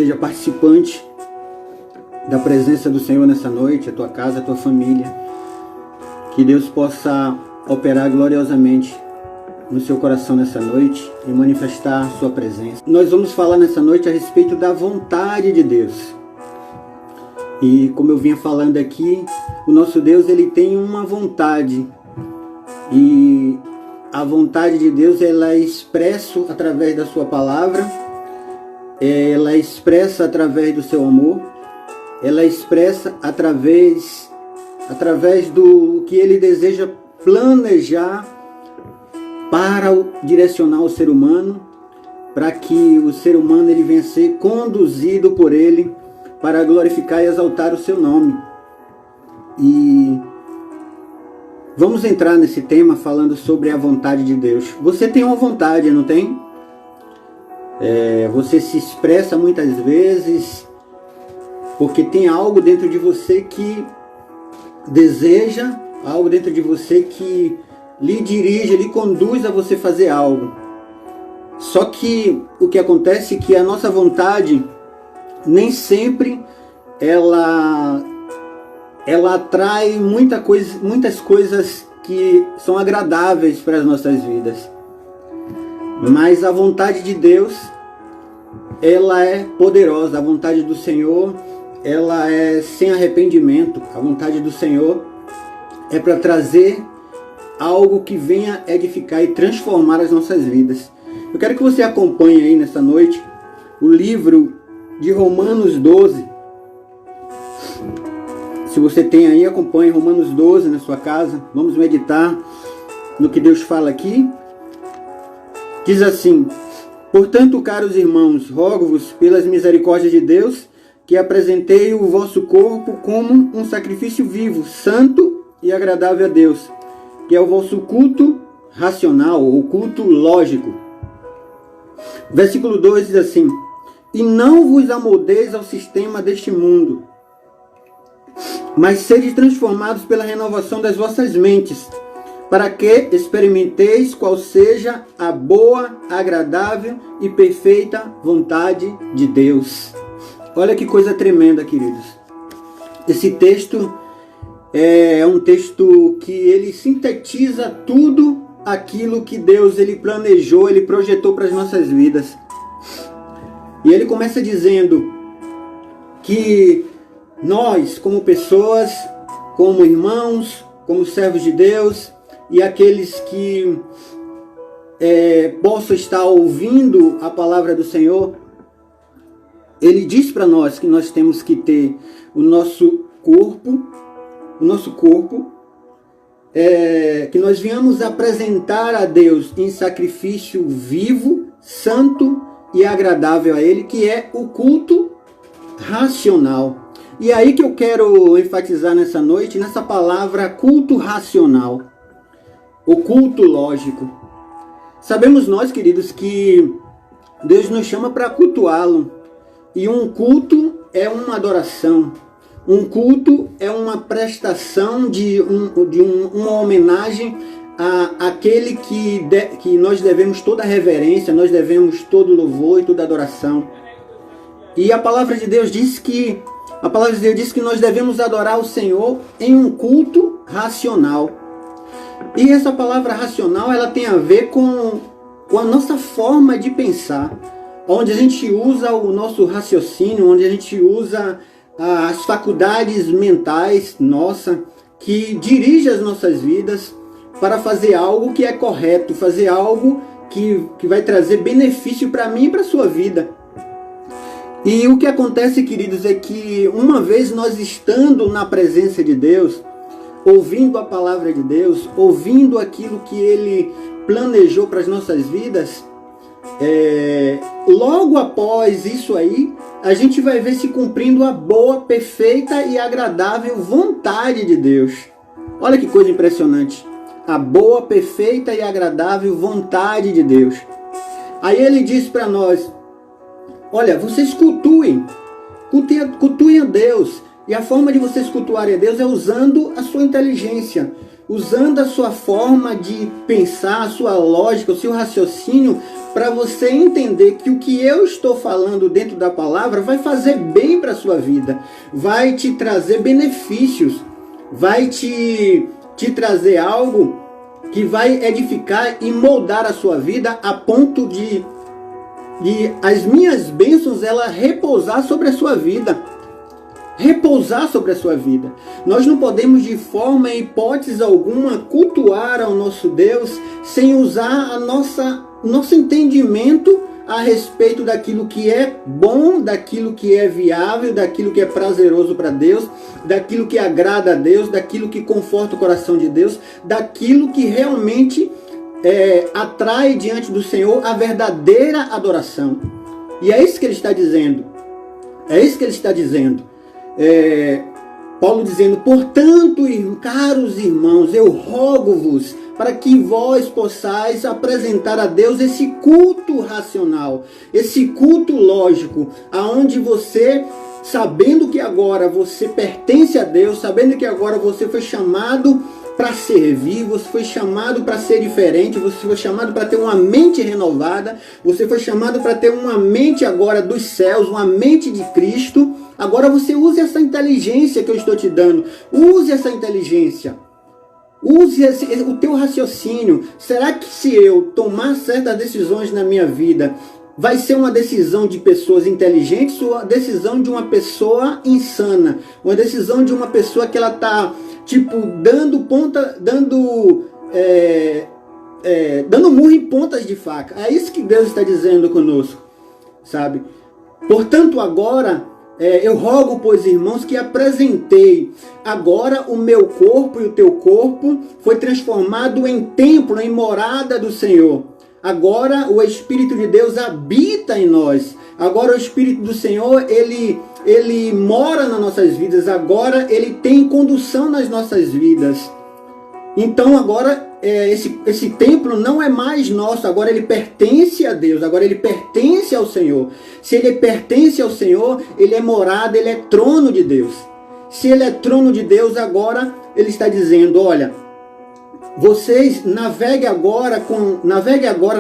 seja participante da presença do Senhor nessa noite, a tua casa, a tua família. Que Deus possa operar gloriosamente no seu coração nessa noite e manifestar a sua presença. Nós vamos falar nessa noite a respeito da vontade de Deus. E como eu vinha falando aqui, o nosso Deus, ele tem uma vontade. E a vontade de Deus, ela é expressa através da sua palavra, ela é expressa através do seu amor, ela é expressa através do que ele deseja planejar para direcionar o ser humano, para que o ser humano ele venha ser conduzido por ele para glorificar e exaltar o seu nome. E vamos entrar nesse tema falando sobre a vontade de Deus. Você tem uma vontade, não tem? Você se expressa muitas vezes porque tem algo dentro de você que deseja, algo dentro de você que lhe dirige, lhe conduz a você fazer algo. Só que o que acontece é que a nossa vontade nem sempre ela atrai muitas coisas que são agradáveis para as nossas vidas. Mas a vontade de Deus, ela é poderosa. A vontade do Senhor, ela é sem arrependimento. A vontade do Senhor é para trazer algo que venha edificar e transformar as nossas vidas. Eu quero que você acompanhe aí nessa noite o livro de Romanos 12. Se você tem aí, acompanhe Romanos 12 na sua casa. Vamos meditar no que Deus fala aqui. Diz assim: portanto, caros irmãos, rogo-vos pelas misericórdias de Deus que apresentei o vosso corpo como um sacrifício vivo, santo e agradável a Deus, que é o vosso culto racional, ou culto lógico. Versículo 2 diz assim: e não vos amoldeis ao sistema deste mundo, mas sede transformados pela renovação das vossas mentes, para que experimenteis qual seja a boa, agradável e perfeita vontade de Deus. Olha que coisa tremenda, queridos. Esse texto é um texto que ele sintetiza tudo aquilo que Deus ele planejou, ele projetou para as nossas vidas. E ele começa dizendo que nós, como pessoas, como irmãos, como servos de Deus e aqueles que possam estar ouvindo a palavra do Senhor, ele diz para nós que nós temos que ter o nosso corpo, que nós viemos apresentar a Deus em sacrifício vivo, santo e agradável a Ele, que é o culto racional. E aí que eu quero enfatizar nessa noite, nessa palavra culto racional, o culto lógico. Sabemos nós, queridos, que Deus nos chama para cultuá-lo. E um culto é uma adoração. Um culto é uma prestação uma homenagem àquele que nós devemos toda reverência, nós devemos todo louvor e toda adoração. E a palavra de Deus diz que nós devemos adorar o Senhor em um culto racional. E essa palavra racional, ela tem a ver com a nossa forma de pensar, onde a gente usa o nosso raciocínio, onde a gente usa as faculdades mentais que dirige as nossas vidas para fazer algo que é correto, fazer algo que vai trazer benefício para mim e para a sua vida. E o que acontece, queridos, é que uma vez nós estando na presença de Deus, ouvindo a palavra de Deus, ouvindo aquilo que Ele planejou para as nossas vidas, logo após isso aí, a gente vai ver se cumprindo a boa, perfeita e agradável vontade de Deus. Olha que coisa impressionante. A boa, perfeita e agradável vontade de Deus. Aí Ele diz para nós: olha, vocês cultuem a Deus. E a forma de vocês cultuarem a Deus é usando a sua inteligência, usando a sua forma de pensar, a sua lógica, o seu raciocínio, para você entender que o que eu estou falando dentro da palavra vai fazer bem para a sua vida, vai te trazer benefícios, vai te trazer algo que vai edificar e moldar a sua vida a ponto de as minhas bênçãos ela repousar sobre a sua vida. Repousar sobre a sua vida. Nós não podemos de forma e hipótese alguma cultuar ao nosso Deus sem usar nosso entendimento a respeito daquilo que é bom, daquilo que é viável, daquilo que é prazeroso para Deus, daquilo que agrada a Deus, daquilo que conforta o coração de Deus, daquilo que realmente atrai diante do Senhor a verdadeira adoração. E é isso que ele está dizendo. É isso que ele está dizendo. Paulo dizendo: portanto, caros irmãos, eu rogo-vos para que vós possais apresentar a Deus esse culto racional, esse culto lógico, aonde você, sabendo que agora você pertence a Deus, sabendo que agora você foi chamado para servir, você foi chamado para ser diferente, você foi chamado para ter uma mente renovada, você foi chamado para ter uma mente agora dos céus, uma mente de Cristo. Agora você use essa inteligência que eu estou te dando, use essa inteligência, use o teu raciocínio. Será que se eu tomar certas decisões na minha vida, vai ser uma decisão de pessoas inteligentes ou a decisão de uma pessoa insana? Uma decisão de uma pessoa que ela está dando murro em pontas de faca. É isso que Deus está dizendo conosco, sabe? Portanto, agora, eu rogo, pois, irmãos, que apresentei agora o meu corpo e o teu corpo foi transformado em templo, em morada do Senhor. Agora o Espírito de Deus habita em nós. Agora o Espírito do Senhor, ele mora nas nossas vidas. Agora ele tem condução nas nossas vidas. Então agora esse templo não é mais nosso. Agora ele pertence a Deus. Agora ele pertence ao Senhor. Se ele pertence ao Senhor, ele é morada, ele é trono de Deus. Se ele é trono de Deus, agora ele está dizendo: olha, vocês naveguem agora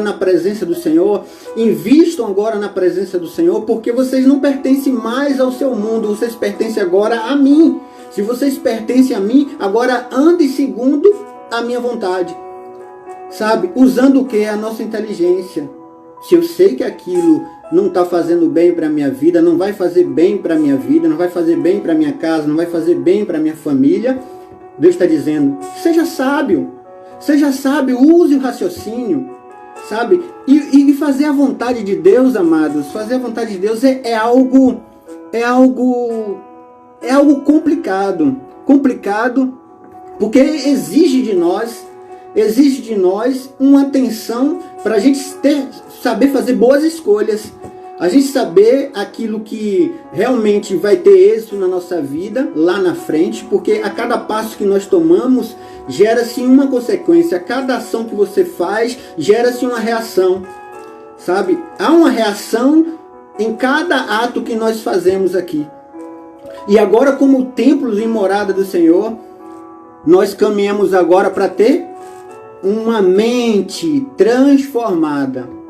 na presença do Senhor, invistam agora na presença do Senhor, porque vocês não pertencem mais ao seu mundo, vocês pertencem agora a mim. Se vocês pertencem a mim, agora andem segundo a minha vontade. Sabe? Usando o que? A nossa inteligência. Se eu sei que aquilo não está fazendo bem para a minha vida, não vai fazer bem para a minha vida, não vai fazer bem para a minha casa, não vai fazer bem para a minha família, Deus está dizendo: seja sábio. Seja sábio, use o raciocínio, sabe? E fazer a vontade de Deus, amados, fazer a vontade de Deus é algo complicado. Complicado, porque exige de nós uma atenção para a gente saber fazer boas escolhas. A gente saber aquilo que realmente vai ter êxito na nossa vida lá na frente, porque a cada passo que nós tomamos, gera-se uma consequência. A cada ação que você faz, gera-se uma reação, sabe? Há uma reação em cada ato que nós fazemos aqui. E agora, como templos em morada do Senhor, nós caminhamos agora para ter uma mente transformada.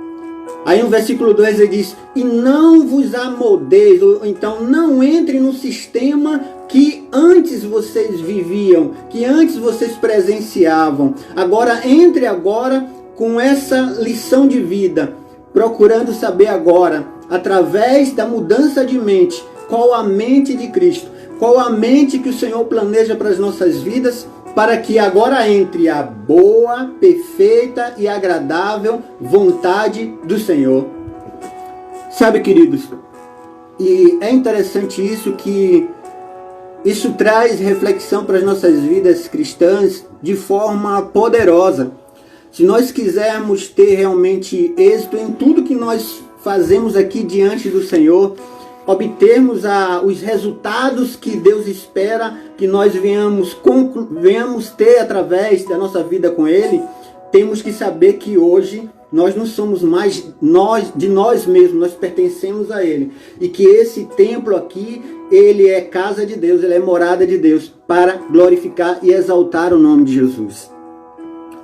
Aí no versículo 2 ele diz: e não vos amoldeis, ou então não entre no sistema que antes vocês viviam, que antes vocês presenciavam. Agora entre agora com essa lição de vida, procurando saber agora, através da mudança de mente, qual a mente de Cristo, qual a mente que o Senhor planeja para as nossas vidas, para que agora entre a boa, perfeita e agradável vontade do Senhor. Sabe, queridos, e é interessante isso, que isso traz reflexão para as nossas vidas cristãs de forma poderosa. Se nós quisermos ter realmente êxito em tudo que nós fazemos aqui diante do Senhor, obtermos os resultados que Deus espera que nós venhamos ter através da nossa vida com Ele, temos que saber que hoje nós não somos mais de nós mesmos, nós pertencemos a Ele. E que esse templo aqui, ele é casa de Deus, ele é morada de Deus, para glorificar e exaltar o nome de Jesus.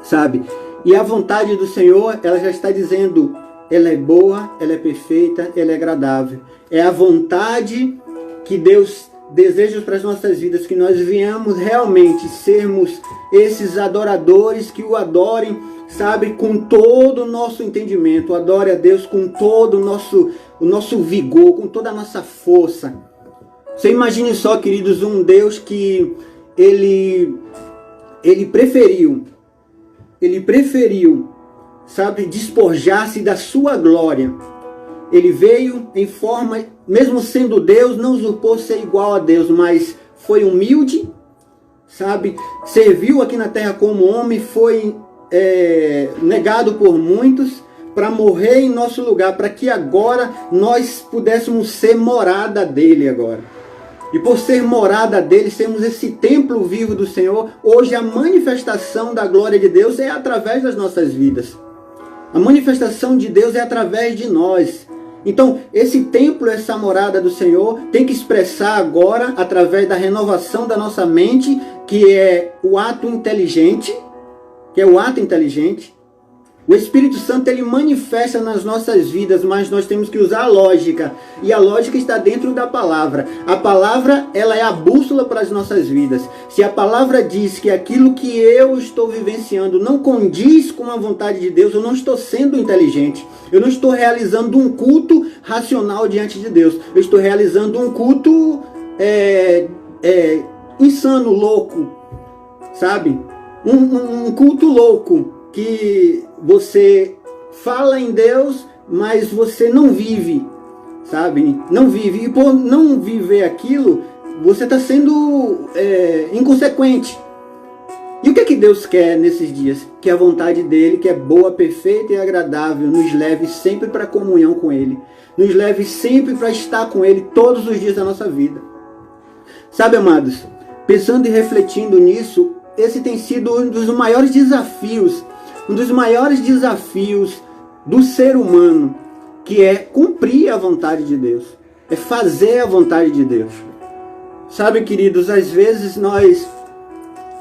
Sabe? E a vontade do Senhor, ela já está dizendo, ela é boa, ela é perfeita, ela é agradável. É a vontade que Deus deseja para as nossas vidas, que nós venhamos realmente sermos esses adoradores que o adorem, sabe, com todo o nosso entendimento. Adore a Deus com todo o nosso vigor, com toda a nossa força. Você imagine só, queridos, um Deus que ele preferiu, sabe, despojar-se da sua glória. Ele veio em forma, mesmo sendo Deus, não usurpou ser igual a Deus, mas foi humilde, sabe? Serviu aqui na terra como homem, foi negado por muitos para morrer em nosso lugar, para que agora nós pudéssemos ser morada dele agora. E por ser morada dele, sermos esse templo vivo do Senhor, hoje a manifestação da glória de Deus é através das nossas vidas. A manifestação de Deus é através de nós. Então, esse templo, essa morada do Senhor, tem que expressar agora, através da renovação da nossa mente, que é o ato inteligente, O Espírito Santo, ele manifesta nas nossas vidas, mas nós temos que usar a lógica. E a lógica está dentro da palavra. A palavra, ela é a bússola para as nossas vidas. Se a palavra diz que aquilo que eu estou vivenciando não condiz com a vontade de Deus, eu não estou sendo inteligente. Eu não estou realizando um culto racional diante de Deus. Eu estou realizando um culto insano, louco, sabe? Um culto louco, que você fala em Deus, mas você não vive, sabe? Não vive. E por não viver aquilo, você está sendo inconsequente. E o que é que Deus quer nesses dias? Que a vontade dele, que é boa, perfeita e agradável, nos leve sempre para a comunhão com Ele. Nos leve sempre para estar com Ele todos os dias da nossa vida. Sabe, amados, pensando e refletindo nisso, esse tem sido um dos maiores desafios do ser humano, que é cumprir a vontade de Deus, é fazer a vontade de Deus. Sabe, queridos, às vezes nós,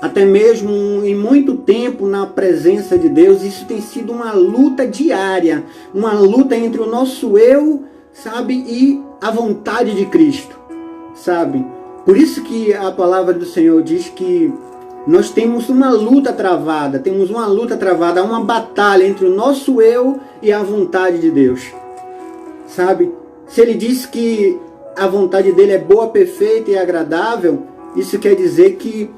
até mesmo em muito tempo na presença de Deus, isso tem sido uma luta diária, uma luta entre o nosso eu, sabe, e a vontade de Cristo, sabe? Por isso que a palavra do Senhor diz que nós temos uma luta travada, uma batalha entre o nosso eu e a vontade de Deus, sabe? Se Ele diz que a vontade dele é boa, perfeita e agradável, isso quer dizer que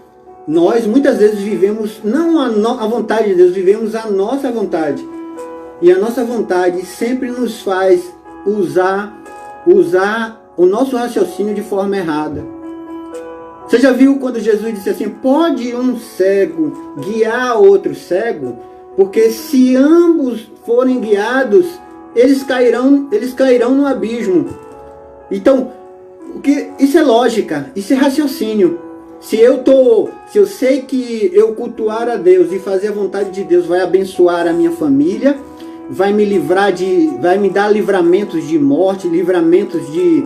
nós muitas vezes vivemos não a vontade de Deus, vivemos a nossa vontade. E a nossa vontade sempre nos faz usar o nosso raciocínio de forma errada. Você já viu quando Jesus disse assim, pode um cego guiar outro cego? Porque se ambos forem guiados, eles cairão no abismo. Então, isso é lógica, isso é raciocínio. Se eu sei que eu cultuar a Deus e fazer a vontade de Deus vai abençoar a minha família, vai me dar livramentos de morte, livramentos de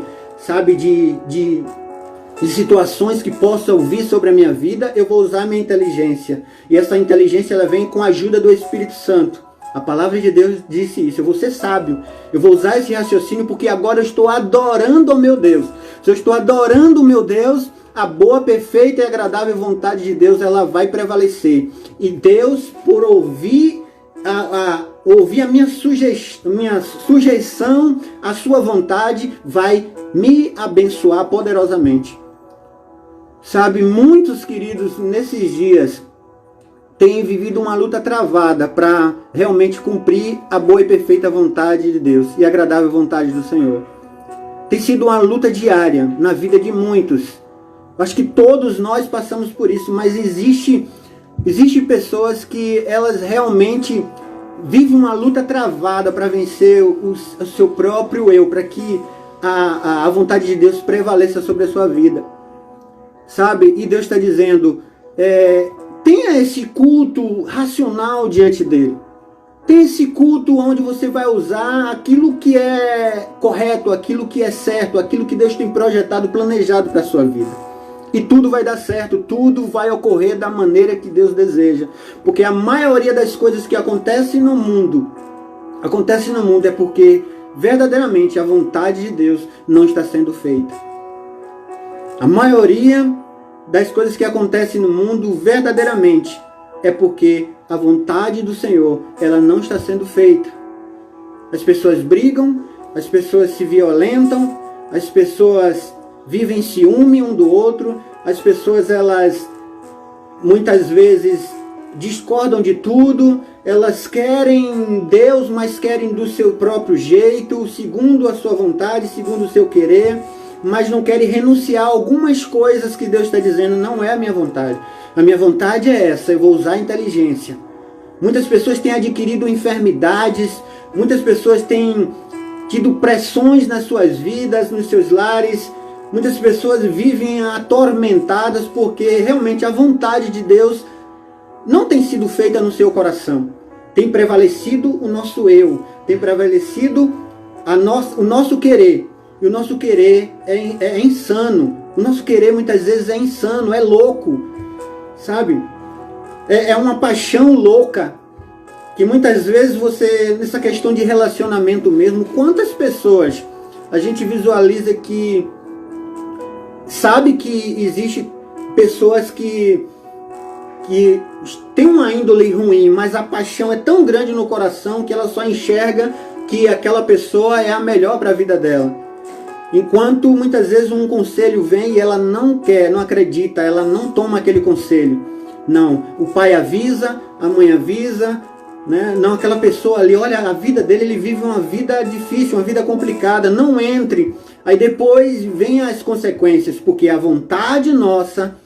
situações que possam vir sobre a minha vida, eu vou usar a minha inteligência. E essa inteligência, ela vem com a ajuda do Espírito Santo. A palavra de Deus disse isso. Eu vou ser sábio. Eu vou usar esse raciocínio porque agora eu estou adorando o meu Deus. Se eu estou adorando o meu Deus, a boa, perfeita e agradável vontade de Deus, ela vai prevalecer. E Deus, por ouvir a minha sujeição à sua vontade, vai me abençoar poderosamente. Sabe, muitos queridos nesses dias têm vivido uma luta travada para realmente cumprir a boa e perfeita vontade de Deus e a agradável vontade do Senhor. Tem sido uma luta diária na vida de muitos. Acho que todos nós passamos por isso, mas existe pessoas que elas realmente vivem uma luta travada para vencer o seu próprio eu, para que a vontade de Deus prevaleça sobre a sua vida. Sabe? E Deus está dizendo, tenha esse culto racional diante dele. Tem esse culto onde você vai usar aquilo que é correto, aquilo que é certo, aquilo que Deus tem projetado, planejado para a sua vida. E tudo vai dar certo, tudo vai ocorrer da maneira que Deus deseja. Porque a maioria das coisas que acontecem no mundo é porque verdadeiramente a vontade de Deus não está sendo feita. A maioria das coisas que acontecem no mundo verdadeiramente é porque a vontade do Senhor, ela não está sendo feita. As pessoas brigam, as pessoas se violentam, as pessoas vivem ciúme um do outro, as pessoas, elas muitas vezes discordam de tudo, elas querem Deus, mas querem do seu próprio jeito, segundo a sua vontade, segundo o seu querer, mas não querem renunciar a algumas coisas que Deus está dizendo, não é a minha vontade. A minha vontade é essa, eu vou usar a inteligência. Muitas pessoas têm adquirido enfermidades, muitas pessoas têm tido pressões nas suas vidas, nos seus lares. Muitas pessoas vivem atormentadas porque realmente a vontade de Deus não tem sido feita no seu coração. Tem prevalecido o nosso eu, tem prevalecido o nosso querer. E o nosso querer é insano. O nosso querer muitas vezes é insano, é louco. Sabe? É uma paixão louca. Que muitas vezes você, nessa questão de relacionamento mesmo, quantas pessoas a gente visualiza que sabe que existe pessoas que têm uma índole ruim, mas a paixão é tão grande no coração que ela só enxerga que aquela pessoa é a melhor para a vida dela. Enquanto muitas vezes um conselho vem e ela não quer, não acredita, ela não toma aquele conselho. Não, o pai avisa, a mãe avisa, né? Não, aquela pessoa ali, olha, a vida dele, ele vive uma vida difícil, uma vida complicada, não entre. Aí depois vem as consequências, porque a vontade nossa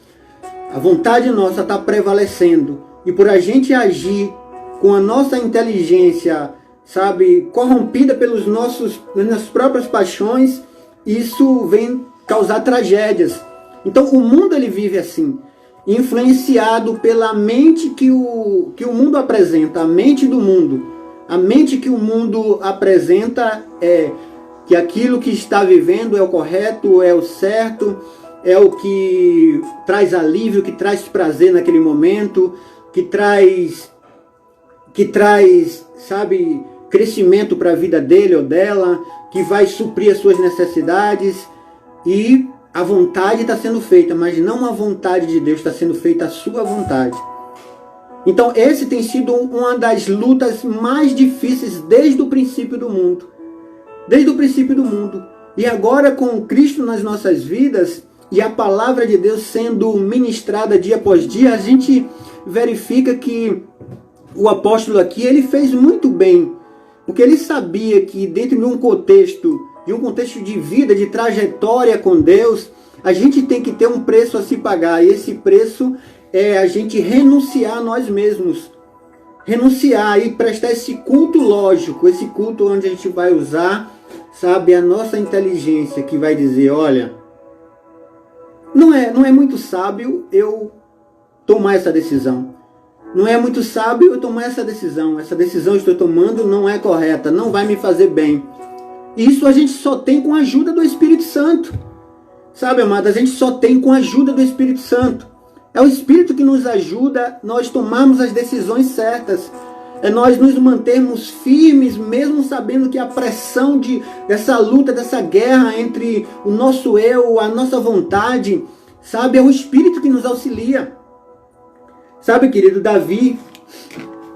está prevalecendo. E por a gente agir com a nossa inteligência, sabe, corrompida pelas nossas próprias paixões, isso vem causar tragédias. Então o mundo ele vive assim, influenciado pela mente que o mundo apresenta, a mente do mundo. A mente que o mundo apresenta é que aquilo que está vivendo é o correto, é o certo, é o que traz alívio, que traz prazer naquele momento, que traz, sabe, crescimento para a vida dele ou dela, que vai suprir as suas necessidades. E a vontade está sendo feita, mas não a vontade de Deus, está sendo feita a sua vontade. Então esse tem sido uma das lutas mais difíceis desde o princípio do mundo. Desde o princípio do mundo. E agora com Cristo nas nossas vidas e a palavra de Deus sendo ministrada dia após dia, a gente verifica que o apóstolo aqui, ele fez muito bem. Porque ele sabia que dentro de um contexto de vida, de trajetória com Deus, a gente tem que ter um preço a se pagar. E esse preço é a gente renunciar a nós mesmos. Renunciar e prestar esse culto lógico, esse culto onde a gente vai usar, sabe, a nossa inteligência, que vai dizer, olha, não é muito sábio eu tomar essa decisão. Não é muito sábio eu tomar essa decisão. Essa decisão que estou tomando não é correta, não vai me fazer bem. Isso a gente só tem com a ajuda do Espírito Santo. Sabe, amado? A gente só tem com a ajuda do Espírito Santo. É o Espírito que nos ajuda nós tomarmos as decisões certas. É nós nos mantermos firmes, mesmo sabendo que a pressão dessa luta, dessa guerra entre o nosso eu, a nossa vontade, sabe, é o Espírito que nos auxilia. Sabe, querido, Davi,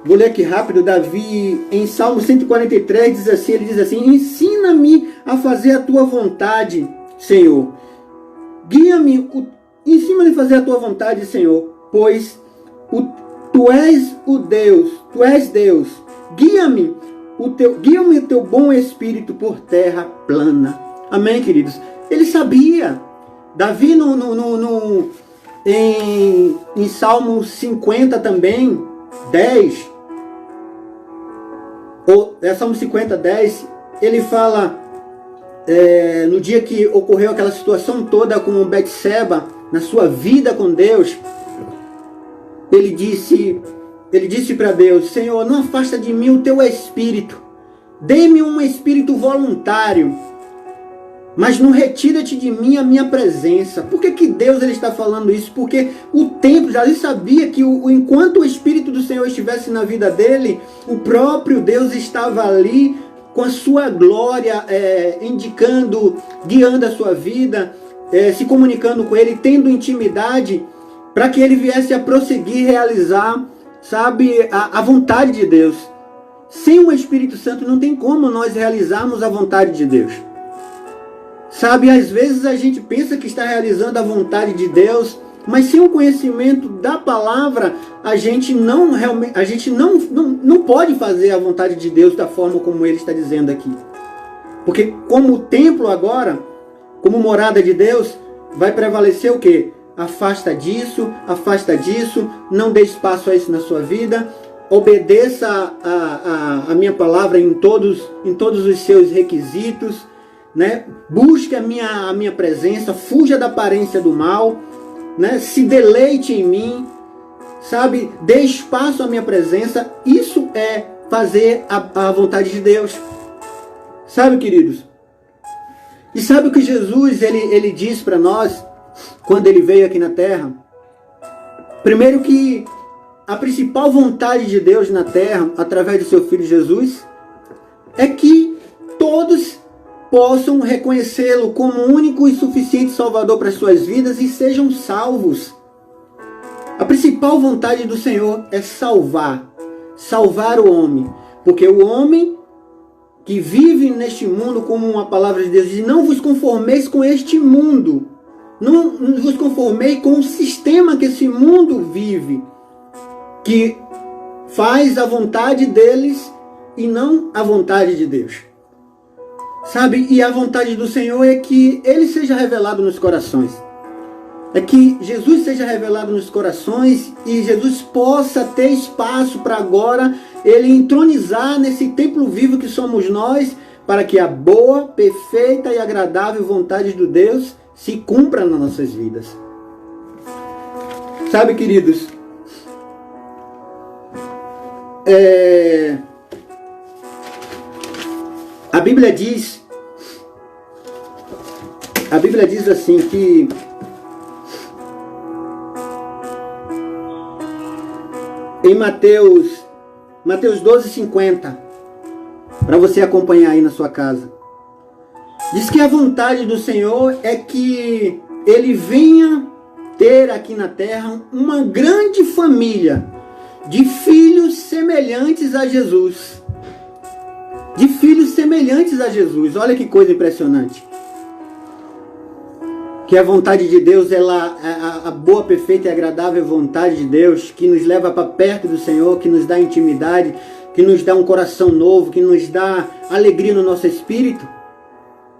vou ler aqui rápido, Davi, em Salmo 143, ele diz assim, ensina-me a fazer a tua vontade, Senhor. Guia-me, ensina-me a fazer a tua vontade, Senhor, pois tu és Deus. Guia-me o teu bom espírito por terra plana. Amém, queridos? Ele sabia. Davi em Salmo 50 também, 10, Salmo 50, 10, ele fala, no dia que ocorreu aquela situação toda com Betseba, na sua vida com Deus, ele disse, ele disse para Deus: Senhor, não afasta de mim o teu espírito. Dê-me um espírito voluntário, mas não retira-te de mim a minha presença. Por que Deus ele está falando isso? Porque o tempo, já sabia que enquanto o Espírito do Senhor estivesse na vida dele, o próprio Deus estava ali com a sua glória, indicando, guiando a sua vida, se comunicando com ele, tendo intimidade, para que ele viesse a prosseguir, realizar, sabe, a vontade de Deus. Sem o Espírito Santo não tem como nós realizarmos a vontade de Deus. Sabe, às vezes a gente pensa que está realizando a vontade de Deus, mas sem o conhecimento da palavra, a gente não pode fazer a vontade de Deus da forma como ele está dizendo aqui. Porque como templo agora, como morada de Deus, vai prevalecer o quê? Afasta disso, não dê espaço a isso na sua vida, obedeça a minha palavra em todos os seus requisitos, né? Busque a minha presença, fuja da aparência do mal, né? Se deleite em mim, sabe? Dê espaço à minha presença. Isso é fazer a vontade de Deus, sabe, queridos? E sabe o que Jesus ele diz para nós quando ele veio aqui na terra? Primeiro, que a principal vontade de Deus na terra, através do seu Filho Jesus, é que todos possam reconhecê-lo como único e suficiente Salvador para as suas vidas e sejam salvos. A principal vontade do Senhor é salvar o homem, porque o homem que vive neste mundo, como uma palavra de Deus diz, não vos conformeis com este mundo, não vos conformeis com o sistema que esse mundo vive, que faz a vontade deles e não a vontade de Deus. Sabe, e a vontade do Senhor é que Ele seja revelado nos corações. É que Jesus seja revelado nos corações e Jesus possa ter espaço para agora Ele entronizar nesse templo vivo que somos nós, para que a boa, perfeita e agradável vontade de Deus se cumpra nas nossas vidas. Sabe, queridos, a Bíblia diz assim que em Mateus 12:50, para você acompanhar aí na sua casa, diz que a vontade do Senhor é que Ele venha ter aqui na terra uma grande família de filhos semelhantes a Jesus. De filhos semelhantes a Jesus. Olha que coisa impressionante. Que a vontade de Deus, a boa, perfeita e agradável vontade de Deus, que nos leva para perto do Senhor, que nos dá intimidade, que nos dá um coração novo, que nos dá alegria no nosso espírito,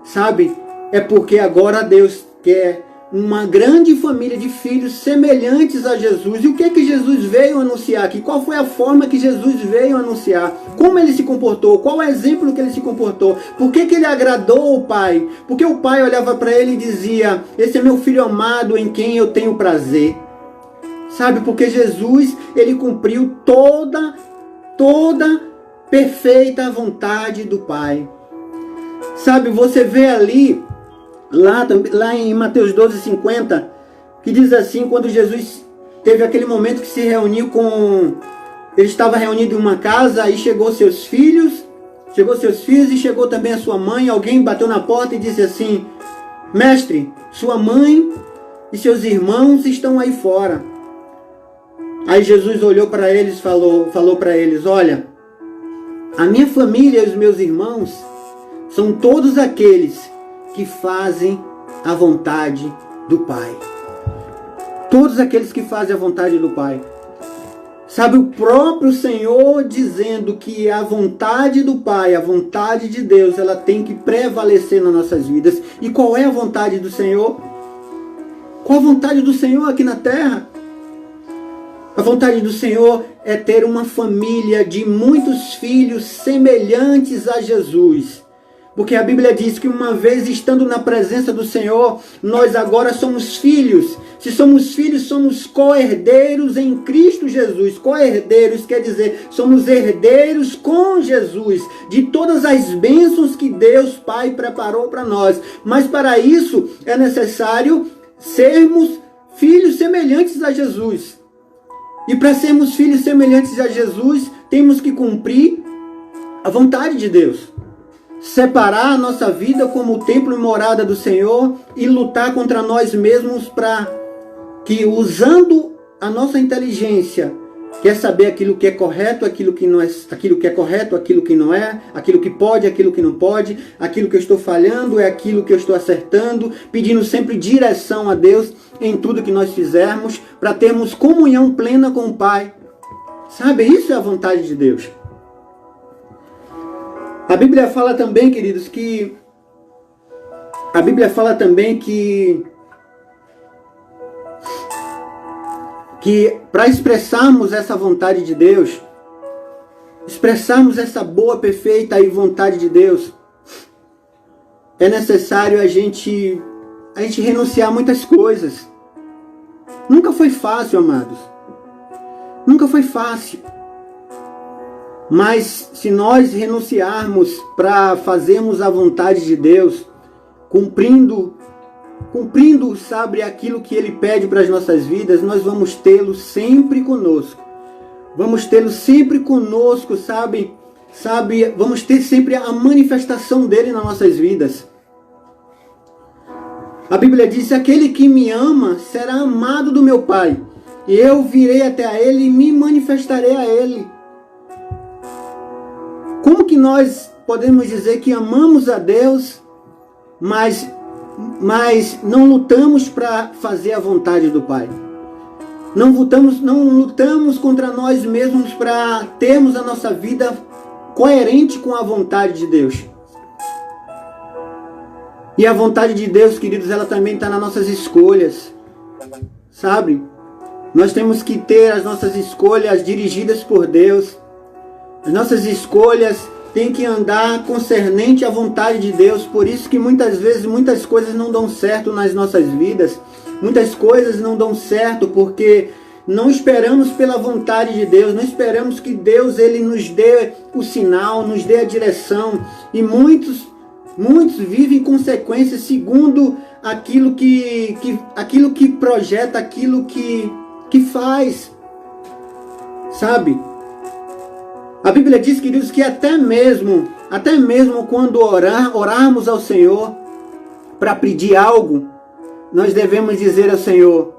sabe? É porque agora Deus quer uma grande família de filhos semelhantes a Jesus. E o que é que Jesus veio anunciar aqui? Qual foi a forma que Jesus veio anunciar? Como ele se comportou? Qual é o exemplo que ele se comportou? Por que ele agradou o Pai? Porque o Pai olhava para ele e dizia: esse é meu filho amado em quem eu tenho prazer. Sabe? Porque Jesus, ele cumpriu toda perfeita vontade do Pai. Sabe? Você vê ali, lá em Mateus 12:50, que diz assim, quando Jesus teve aquele momento que se reuniu ele estava reunido em uma casa, aí chegou seus filhos e chegou também a sua mãe. Alguém bateu na porta e disse assim: mestre, sua mãe e seus irmãos estão aí fora. Aí Jesus olhou para eles e falou para eles: olha, a minha família e os meus irmãos são todos aqueles que fazem a vontade do Pai. Todos aqueles que fazem a vontade do Pai. Sabe, o próprio Senhor dizendo que a vontade do Pai, a vontade de Deus, ela tem que prevalecer nas nossas vidas. E qual é a vontade do Senhor? Qual a vontade do Senhor aqui na terra? A vontade do Senhor é ter uma família de muitos filhos semelhantes a Jesus. Porque a Bíblia diz que uma vez estando na presença do Senhor, nós agora somos filhos. Se somos filhos, somos co-herdeiros em Cristo Jesus. Co-herdeiros quer dizer, somos herdeiros com Jesus de todas as bênçãos que Deus Pai preparou para nós. Mas para isso é necessário sermos filhos semelhantes a Jesus. E para sermos filhos semelhantes a Jesus, temos que cumprir a vontade de Deus. Separar a nossa vida como o templo e morada do Senhor e lutar contra nós mesmos para que, usando a nossa inteligência, quer saber aquilo que é correto, aquilo que não é, aquilo que é correto, aquilo que não é, aquilo que pode, aquilo que não pode, aquilo que eu estou falhando é aquilo que eu estou acertando, pedindo sempre direção a Deus em tudo que nós fizermos, para termos comunhão plena com o Pai. Sabe, isso é a vontade de Deus. A Bíblia fala também, queridos, que para expressarmos essa vontade de Deus, expressarmos essa boa, perfeita e vontade de Deus, é necessário a gente renunciar a muitas coisas. Nunca foi fácil, amados. Nunca foi fácil. Mas se nós renunciarmos para fazermos a vontade de Deus, cumprindo, sabe, aquilo que Ele pede para as nossas vidas, nós vamos tê-lo sempre conosco. Vamos tê-lo sempre conosco, sabe? Vamos ter sempre a manifestação dele nas nossas vidas. A Bíblia diz: aquele que me ama será amado do meu Pai, e eu virei até a ele e me manifestarei a ele. Como que nós podemos dizer que amamos a Deus, mas não lutamos para fazer a vontade do Pai? Não lutamos contra nós mesmos para termos a nossa vida coerente com a vontade de Deus. E a vontade de Deus, queridos, ela também está nas nossas escolhas, sabe? Nós temos que ter as nossas escolhas dirigidas por Deus. As nossas escolhas têm que andar concernente à vontade de Deus. Por isso que muitas vezes muitas coisas não dão certo nas nossas vidas. Muitas coisas não dão certo porque não esperamos pela vontade de Deus. Não esperamos que Deus ele nos dê o sinal, nos dê a direção. E muitos vivem consequências segundo aquilo que projeta, aquilo que faz. Sabe? A Bíblia diz, queridos, que até mesmo quando orarmos ao Senhor para pedir algo, nós devemos dizer ao Senhor: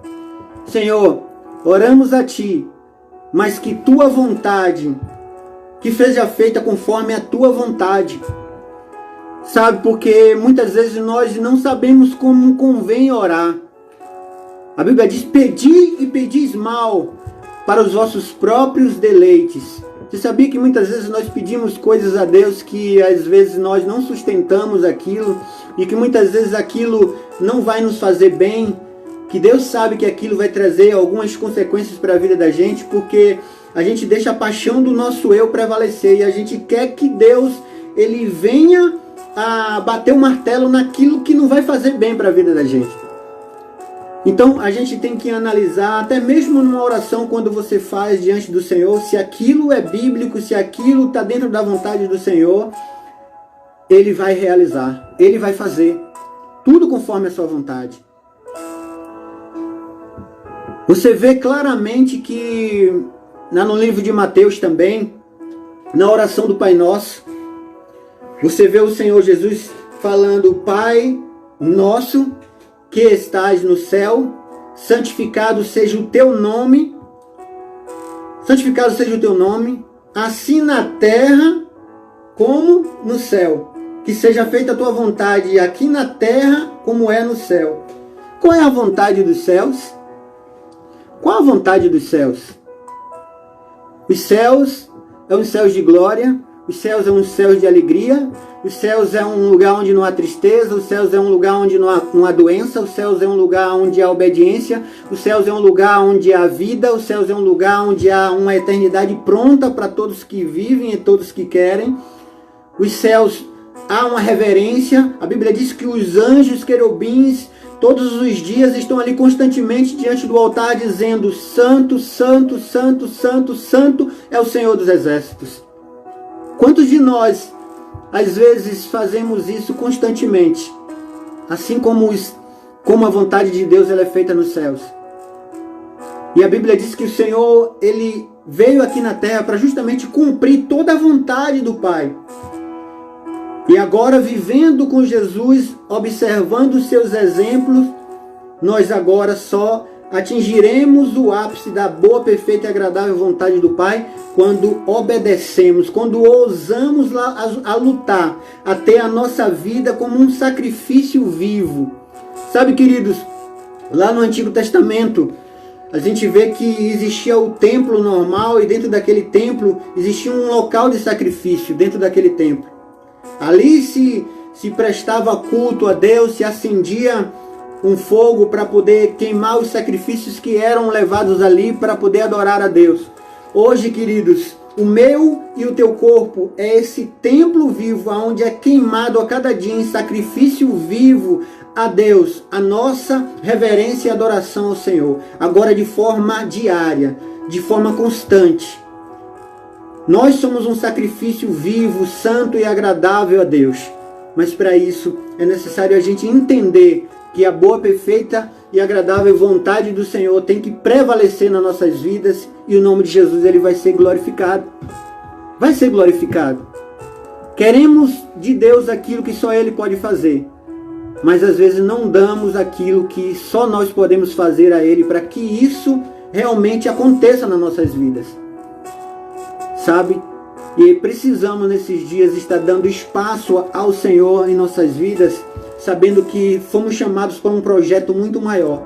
Senhor, oramos a Ti, mas que Tua vontade, que seja feita conforme a Tua vontade. Sabe, porque muitas vezes nós não sabemos como convém orar. A Bíblia diz: pedi e pedis mal para os vossos próprios deleites. Você sabia que muitas vezes nós pedimos coisas a Deus que às vezes nós não sustentamos aquilo e que muitas vezes aquilo não vai nos fazer bem, que Deus sabe que aquilo vai trazer algumas consequências para a vida da gente, porque a gente deixa a paixão do nosso eu prevalecer e a gente quer que Deus ele venha a bater o martelo naquilo que não vai fazer bem para a vida da gente. Então a gente tem que analisar, até mesmo numa oração, quando você faz diante do Senhor, se aquilo é bíblico, se aquilo está dentro da vontade do Senhor. Ele vai realizar, Ele vai fazer tudo conforme a sua vontade. Você vê claramente que no livro de Mateus também, na oração do Pai Nosso, você vê o Senhor Jesus falando: Pai nosso que estás no céu, santificado seja o teu nome, assim na terra como no céu. Que seja feita a tua vontade aqui na terra como é no céu. Qual é a vontade dos céus? Qual a vontade dos céus? Os céus são os céus de glória, os céus são os céus de alegria, os céus é um lugar onde não há tristeza, os céus é um lugar onde não há doença, os céus é um lugar onde há obediência, os céus é um lugar onde há vida, os céus é um lugar onde há uma eternidade pronta para todos que vivem e todos que querem. Os céus há uma reverência. A Bíblia diz que os anjos querubins todos os dias estão ali constantemente diante do altar dizendo: Santo, Santo, Santo, Santo, Santo é o Senhor dos Exércitos. Quantos de nós, às vezes, fazemos isso constantemente? Assim como a vontade de Deus ela é feita nos céus. E a Bíblia diz que o Senhor, Ele veio aqui na terra para justamente cumprir toda a vontade do Pai. E agora, vivendo com Jesus, observando os seus exemplos, nós agora só atingiremos o ápice da boa, perfeita e agradável vontade do Pai quando obedecemos, quando ousamos a lutar, a ter a nossa vida como um sacrifício vivo. Sabe, queridos, lá no Antigo Testamento, a gente vê que existia o templo normal e dentro daquele templo existia um local de sacrifício dentro daquele templo. Ali se prestava culto a Deus, se acendia um fogo para poder queimar os sacrifícios que eram levados ali para poder adorar a Deus. Hoje, queridos, o meu e o teu corpo é esse templo vivo, onde é queimado a cada dia em sacrifício vivo a Deus, a nossa reverência e adoração ao Senhor, agora de forma diária, de forma constante. Nós somos um sacrifício vivo, santo e agradável a Deus. Mas para isso é necessário a gente entender que a boa, perfeita e agradável vontade do Senhor tem que prevalecer nas nossas vidas e o nome de Jesus ele vai ser glorificado. Vai ser glorificado. Queremos de Deus aquilo que só Ele pode fazer, mas às vezes não damos aquilo que só nós podemos fazer a Ele para que isso realmente aconteça nas nossas vidas. Sabe? E precisamos nesses dias estar dando espaço ao Senhor em nossas vidas, sabendo que fomos chamados para um projeto muito maior,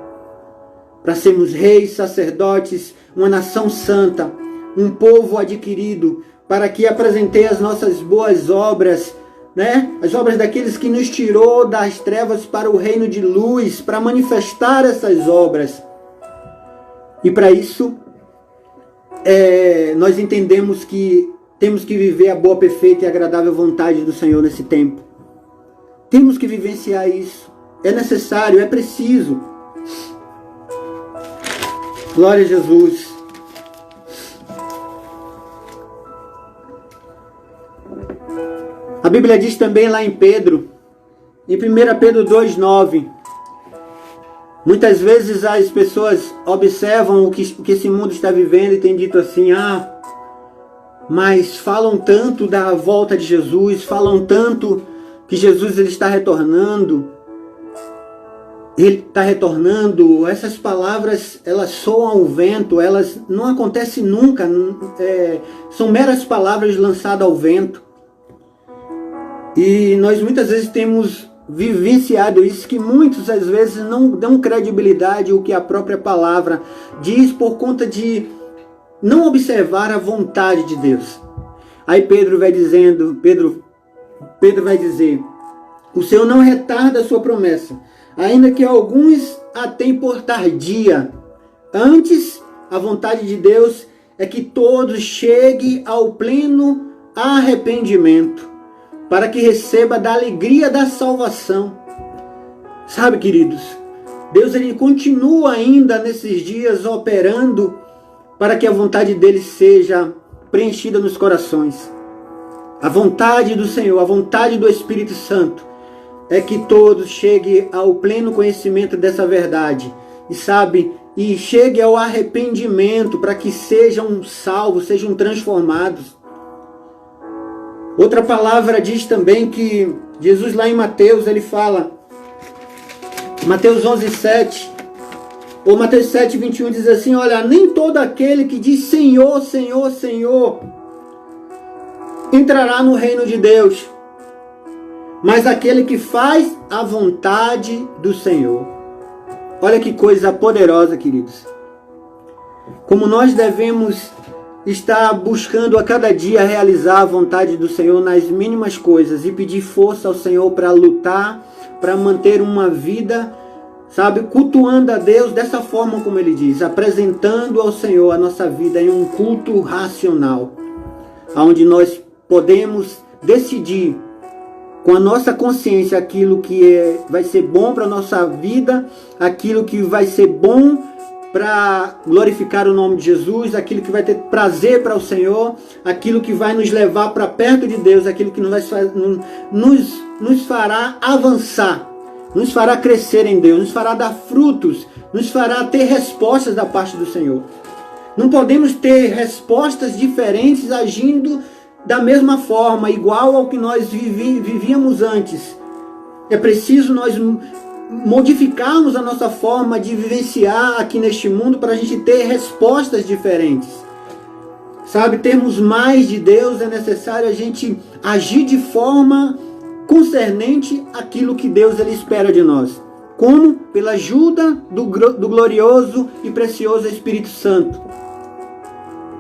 para sermos reis, sacerdotes, uma nação santa, um povo adquirido, para que apresentei as nossas boas obras, né? As obras daqueles que nos tirou das trevas para o reino de luz, para manifestar essas obras. E para isso, nós entendemos que temos que viver a boa, perfeita e agradável vontade do Senhor nesse tempo. Temos que vivenciar isso. É necessário, é preciso. Glória a Jesus. A Bíblia diz também lá em Pedro, em 1 Pedro 2,9, muitas vezes as pessoas observam o que esse mundo está vivendo e têm dito assim: mas falam tanto da volta de Jesus, falam tanto que Jesus ele está retornando. Ele está retornando. Essas palavras, elas soam ao vento, elas não acontecem nunca. São meras palavras lançadas ao vento. E nós muitas vezes temos vivenciado isso, que muitos às vezes não dão credibilidade ao que a própria palavra diz por conta de não observar a vontade de Deus. Aí Pedro vai dizer: o Senhor não retarda a sua promessa, ainda que alguns a tenham por tardia. Antes, a vontade de Deus é que todos cheguem ao pleno arrependimento, para que receba da alegria da salvação. Sabe, queridos, Deus ele continua ainda nesses dias operando para que a vontade dele seja preenchida nos corações. A vontade do Senhor, a vontade do Espírito Santo é que todos cheguem ao pleno conhecimento dessa verdade e cheguem ao arrependimento para que sejam salvos, sejam transformados. Outra palavra diz também que Jesus lá em Mateus, ele fala, Mateus 11:7, ou Mateus 7:21 diz assim: olha, nem todo aquele que diz Senhor, Senhor, Senhor entrará no reino de Deus, mas aquele que faz a vontade do Senhor. Olha que coisa poderosa, queridos. Como nós devemos estar buscando a cada dia realizar a vontade do Senhor nas mínimas coisas e pedir força ao Senhor para lutar, para manter uma vida, cultuando a Deus dessa forma como Ele diz, apresentando ao Senhor a nossa vida em um culto racional, onde nós podemos decidir com a nossa consciência aquilo que vai ser bom para a nossa vida, aquilo que vai ser bom para glorificar o nome de Jesus, aquilo que vai ter prazer para o Senhor, aquilo que vai nos levar para perto de Deus, aquilo que nos fará avançar, nos fará crescer em Deus, nos fará dar frutos, nos fará ter respostas da parte do Senhor. Não podemos ter respostas diferentes agindo da mesma forma, igual ao que nós vivíamos antes. É preciso nós modificarmos a nossa forma de vivenciar aqui neste mundo para a gente ter respostas diferentes. Sabe, termos mais de Deus, é necessário a gente agir de forma concernente àquilo que Deus ele espera de nós. Como? Pela ajuda do glorioso e precioso Espírito Santo.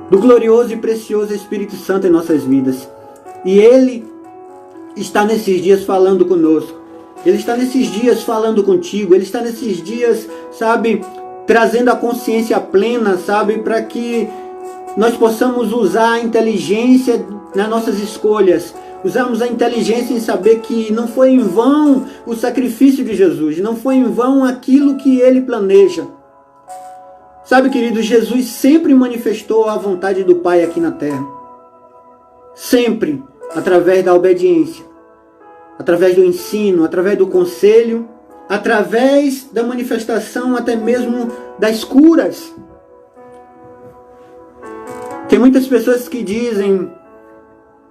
Do glorioso e precioso Espírito Santo em nossas vidas. E Ele está nesses dias falando conosco. Ele está nesses dias falando contigo. Ele está nesses dias, sabe, trazendo a consciência plena, sabe, para que nós possamos usar a inteligência nas nossas escolhas. Usarmos a inteligência em saber que não foi em vão o sacrifício de Jesus. Não foi em vão aquilo que Ele planeja. Sabe, querido, Jesus sempre manifestou a vontade do Pai aqui na terra. Sempre, através da obediência, através do ensino, através do conselho, através da manifestação até mesmo das curas. Tem muitas pessoas que dizem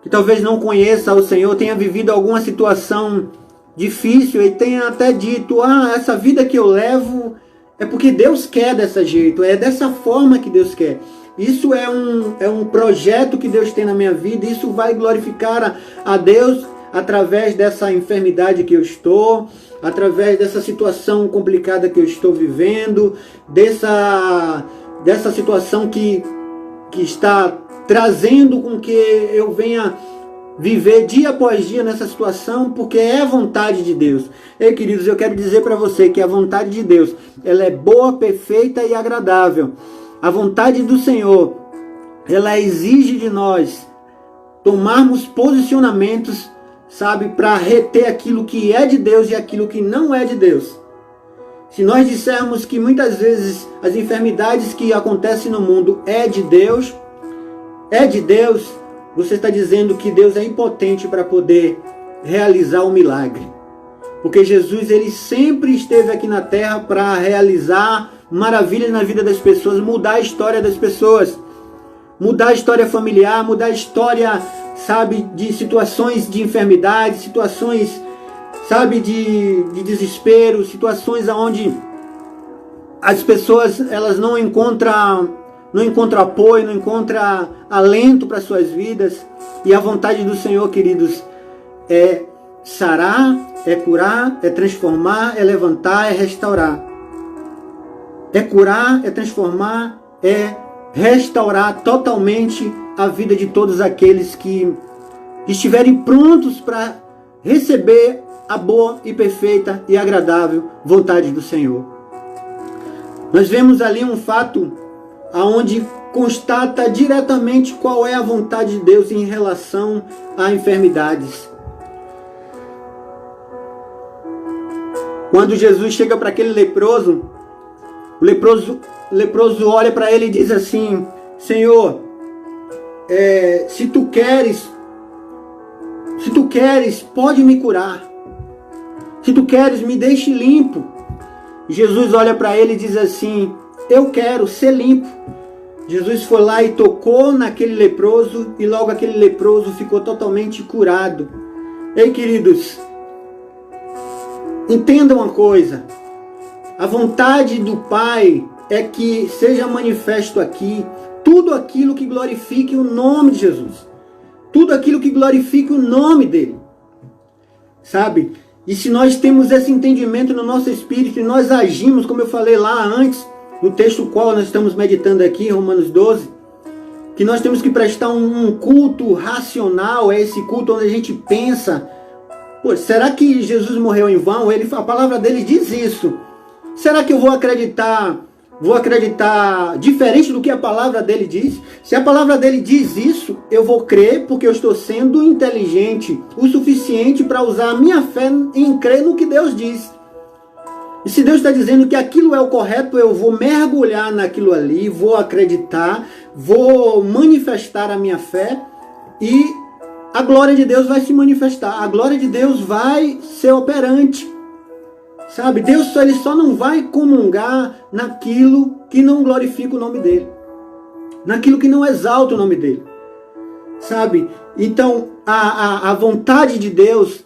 que talvez não conheça o Senhor, tenha vivido alguma situação difícil e tenha até dito, essa vida que eu levo é porque Deus quer desse jeito, é dessa forma que Deus quer. Isso é um projeto que Deus tem na minha vida, isso vai glorificar a Deus através dessa enfermidade que eu estou, através dessa situação complicada que eu estou vivendo, dessa situação que está trazendo com que eu venha viver dia após dia nessa situação, porque é a vontade de Deus. Ei, queridos, eu quero dizer para você que a vontade de Deus, ela é boa, perfeita e agradável. A vontade do Senhor, ela exige de nós tomarmos posicionamentos, sabe, para reter aquilo que é de Deus e aquilo que não é de Deus. Se nós dissermos que muitas vezes as enfermidades que acontecem no mundo é de Deus, você está dizendo que Deus é impotente para poder realizar o milagre. Porque Jesus, ele sempre esteve aqui na terra para realizar maravilhas na vida das pessoas, mudar a história das pessoas, mudar a história familiar, mudar a história, sabe, de situações de enfermidade, situações, sabe, de desespero, situações onde as pessoas elas não encontram apoio, não encontram alento para suas vidas. E a vontade do Senhor, queridos, é sarar, é curar, é transformar, é levantar, é restaurar. É curar, é transformar, é restaurar totalmente a vida de todos aqueles que estiverem prontos para receber a boa e perfeita e agradável vontade do Senhor. Nós vemos ali um fato aonde constata diretamente qual é a vontade de Deus em relação a enfermidades. Quando Jesus chega para aquele leproso, o leproso olha para ele e diz assim: Senhor, se tu queres, pode me curar. Se tu queres, me deixe limpo. Jesus olha para ele e diz assim: eu quero ser limpo. Jesus foi lá e tocou naquele leproso e logo aquele leproso ficou totalmente curado. Ei, queridos, entendam uma coisa. A vontade do Pai é que seja manifesto aqui tudo aquilo que glorifique o nome de Jesus. Tudo aquilo que glorifique o nome dele. Sabe? E se nós temos esse entendimento no nosso espírito e nós agimos, como eu falei lá antes, no texto qual nós estamos meditando aqui, Romanos 12, que nós temos que prestar um culto racional, é esse culto onde a gente pensa, pô, será que Jesus morreu em vão? A palavra dele diz isso. Será que eu vou acreditar Vou acreditar diferente do que a palavra dele diz? Se a palavra dele diz isso, eu vou crer porque eu estou sendo inteligente o suficiente para usar a minha fé em crer no que Deus diz. E se Deus está dizendo que aquilo é o correto, eu vou mergulhar naquilo ali, vou acreditar, vou manifestar a minha fé e a glória de Deus vai se manifestar. A glória de Deus vai ser operante. Sabe, Deus ele só não vai comungar naquilo que não glorifica o nome dele. Naquilo que não exalta o nome dele. Sabe? Então, a vontade de Deus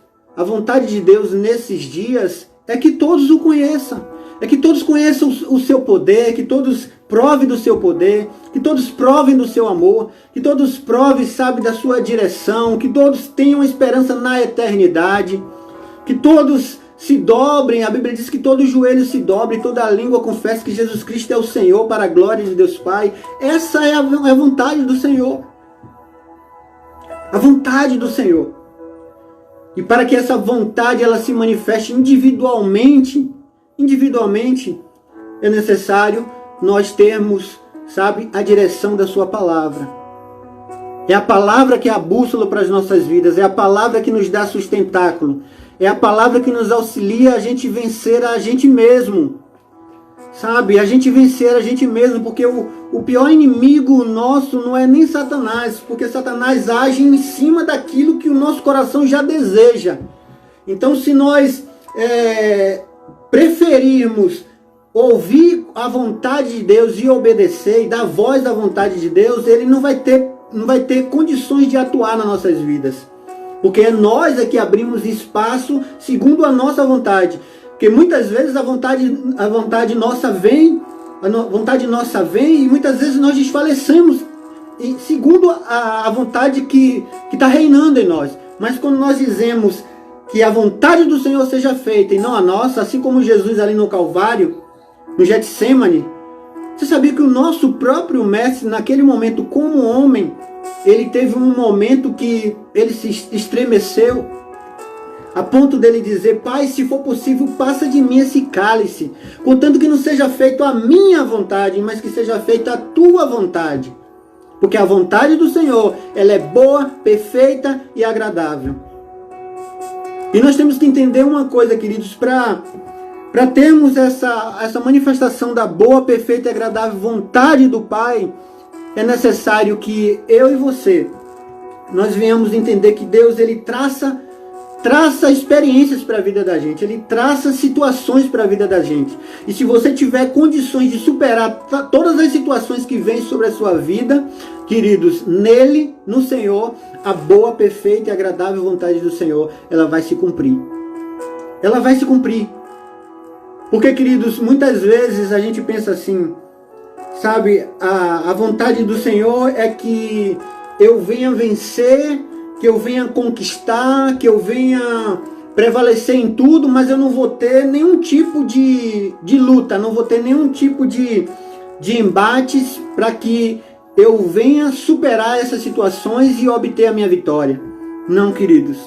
nesses dias é que todos o conheçam. É que todos conheçam o seu poder, que todos provem do seu poder, que todos provem do seu amor, que todos provem, sabe, da sua direção, que todos tenham esperança na eternidade, que todos se dobrem, a Bíblia diz que todo joelho se dobre, toda a língua confessa que Jesus Cristo é o Senhor para a glória de Deus Pai. Essa é a vontade do Senhor. A vontade do Senhor. E para que essa vontade ela se manifeste individualmente, é necessário nós termos, sabe, a direção da sua palavra. É a palavra que é a bússola para as nossas vidas, é a palavra que nos dá sustentáculo. É a palavra que nos auxilia a gente vencer a gente mesmo. Sabe? A gente vencer a gente mesmo. Porque o pior inimigo nosso não é nem Satanás. Porque Satanás age em cima daquilo que o nosso coração já deseja. Então se nós preferirmos ouvir a vontade de Deus e obedecer e dar voz à vontade de Deus, ele não vai ter condições de atuar nas nossas vidas. Porque é nós que abrimos espaço segundo a nossa vontade. Porque muitas vezes a vontade nossa vem e muitas vezes nós desfalecemos segundo a vontade que está reinando em nós. Mas quando nós dizemos que a vontade do Senhor seja feita e não a nossa, assim como Jesus ali no Calvário, no Getsêmani, você sabia que o nosso próprio mestre, naquele momento como homem, ele teve um momento que ele se estremeceu, a ponto dele dizer: Pai, se for possível, passa de mim esse cálice, contanto que não seja feito a minha vontade, mas que seja feita a tua vontade. Porque a vontade do Senhor, ela é boa, perfeita e agradável. E nós temos que entender uma coisa, queridos, para termos essa manifestação da boa, perfeita e agradável vontade do Pai, é necessário que eu e você, nós venhamos entender que Deus ele traça experiências para a vida da gente, ele traça situações para a vida da gente. E se você tiver condições de superar todas as situações que vêm sobre a sua vida, queridos, nele, no Senhor, a boa, perfeita e agradável vontade do Senhor, ela vai se cumprir. Ela vai se cumprir. Porque, queridos, muitas vezes a gente pensa assim, sabe, a vontade do Senhor é que eu venha vencer, que eu venha conquistar, que eu venha prevalecer em tudo, mas eu não vou ter nenhum tipo de luta, não vou ter nenhum tipo de embates para que eu venha superar essas situações e obter a minha vitória. Não, queridos.